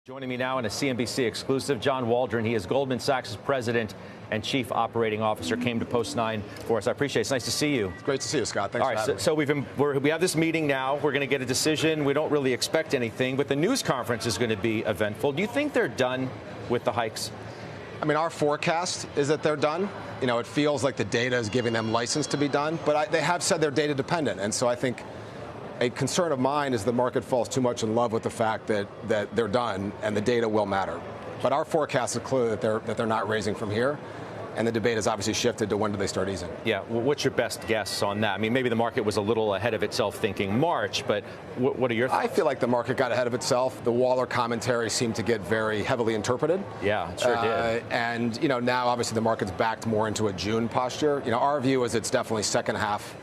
Joining me now in a CNBC exclusive, John Waldron. He is Goldman Sachs' president and chief operating officer. Came to Post 9 for us. I appreciate it. It's nice to see you. It's great to see you, Scott. Thanks for having me. So we have this meeting now. We're going to get a decision. We don't really expect anything, but the news conference is going to be eventful. Do you think they're done with the hikes? I mean, our forecast is that they're done. You know, it feels like the data is giving them license to be done, but they have said they're data dependent. And so I think a concern of mine is the market falls too much in love with the fact that they're done and the data will matter. But our forecast is clear that they're not raising from here. And the debate has obviously shifted to when do they start easing. Yeah. Well, what's your best guess on that? I mean, maybe the market was a little ahead of itself thinking March, but what are your thoughts? I feel like the market got ahead of itself. The Waller commentary seemed to get very heavily interpreted. Yeah, it sure did. And, you know, now obviously the market's backed more into a June posture. You know, our view is it's definitely second half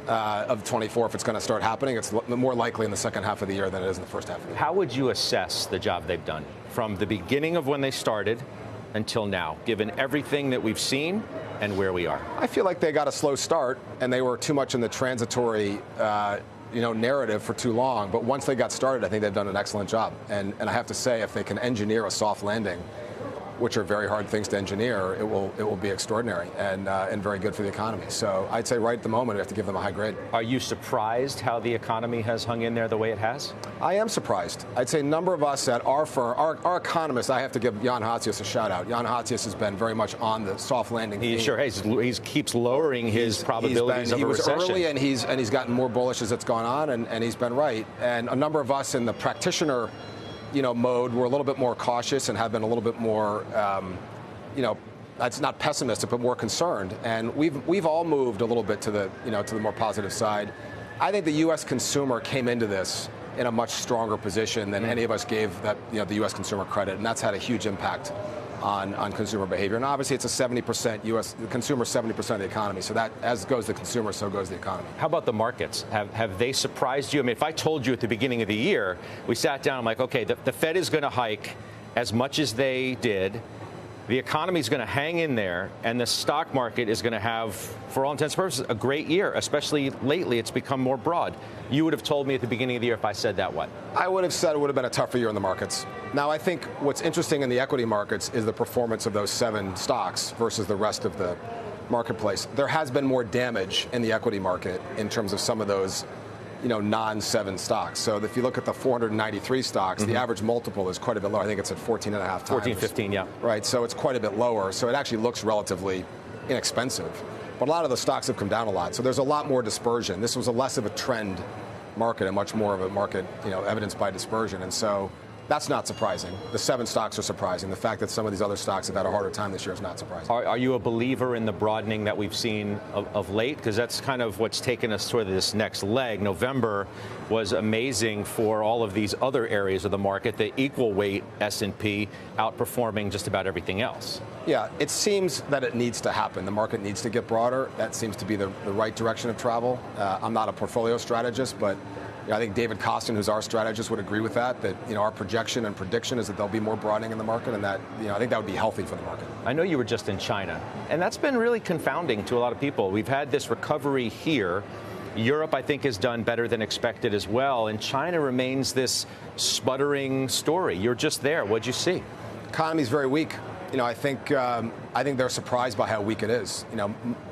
of 24 if it's going to start happening. It's more likely in the second half of the year than it is in the first half of the year. How would you assess the job they've done from the beginning of when they started until now, given everything that we've seen and where we are? I feel like they got a slow start and they were too much in the transitory narrative for too long. But once they got started, I think they've done an excellent job. And I have to say, if they can engineer a soft landing, which are very hard things to engineer, it will be extraordinary and very good for the economy. So I'd say right at the moment, we have to give them a high grade. Are you surprised how the economy has hung in there the way it has? I am surprised. I'd say a number of us at our firm, our economists, I have to give Jan Hatzius a shout out. Jan Hatzius has been very much on the soft landing theme. He sure has. He keeps lowering his probabilities of a recession. He was early and he's gotten more bullish as it's gone on, and he's been right. And a number of us in the practitioner mode, we're a little bit more cautious and have been a little bit more, it's not pessimistic, but more concerned. And we've all moved a little bit to the more positive side. I think the U.S. consumer came into this in a much stronger position than any of us gave the U.S. consumer credit, and that's had a huge impact on consumer behavior. And obviously it's a 70% U.S. the consumer, 70% of the economy. So that as goes the consumer, so goes the economy. How about the markets? Have they surprised you? I mean, if I told you at the beginning of the year, we sat down, I'm like, okay, the Fed is going to hike as much as they did. The economy is going to hang in there, and the stock market is going to have, for all intents and purposes, a great year, especially lately. It's become more broad. You would have told me at the beginning of the year if I said that, what? I would have said it would have been a tougher year in the markets. Now, I think what's interesting in the equity markets is the performance of those 7 stocks versus the rest of the marketplace. There has been more damage in the equity market in terms of some of those non-7 stocks. So if you look at the 493 stocks, the average multiple is quite a bit lower. I think it's at 14.5 times. 14, 15, yeah. Right, so it's quite a bit lower. So it actually looks relatively inexpensive. But a lot of the stocks have come down a lot. So there's a lot more dispersion. This was a less of a trend market and much more of a market, evidenced by dispersion. And so that's not surprising. The 7 stocks are surprising. The fact that some of these other stocks have had a harder time this year is not surprising. Are you a believer in the broadening that we've seen of late? Because that's kind of what's taken us toward this next leg. November was amazing for all of these other areas of the market, the equal weight S&P outperforming just about everything else. Yeah, it seems that it needs to happen. The market needs to get broader. That seems to be the right direction of travel. I'm not a portfolio strategist, but I think David Kostin, who's our strategist, would agree with that our projection and prediction is that there'll be more broadening in the market, and that I think that would be healthy for the market. I know you were just in China, and that's been really confounding to a lot of people. We've had this recovery here. Europe, I think, has done better than expected as well, and China remains this sputtering story. You're just there. What'd you see? Economy's very weak. I think they're surprised by how weak it is.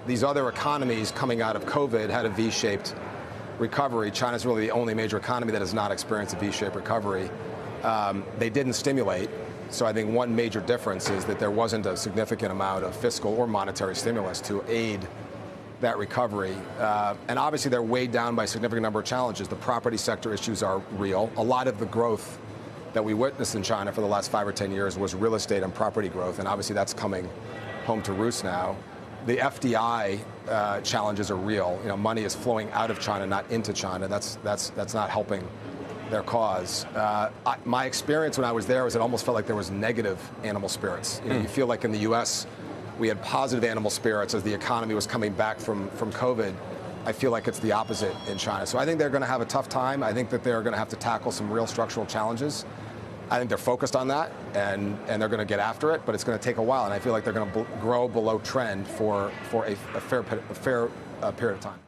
These other economies coming out of COVID had a V-shaped recovery. China's really the only major economy that has not experienced a V-shaped recovery. They didn't stimulate, so I think one major difference is that there wasn't a significant amount of fiscal or monetary stimulus to aid that recovery. And obviously they're weighed down by a significant number of challenges. The property sector issues are real. A lot of the growth that we witnessed in China for the last 5 or 10 years was real estate and property growth, and obviously that's coming home to roost now. The FDI challenges are real. Money is flowing out of China, not into China. That's not helping their cause. My experience when I was there was it almost felt like there was negative animal spirits. You feel like in the U.S. we had positive animal spirits as the economy was coming back from COVID. I feel like it's the opposite in China. So I think they're going to have a tough time. I think that they're going to have to tackle some real structural challenges. I think they're focused on that, and they're going to get after it, but it's going to take a while. And I feel like they're going to grow below trend for a fair period of time.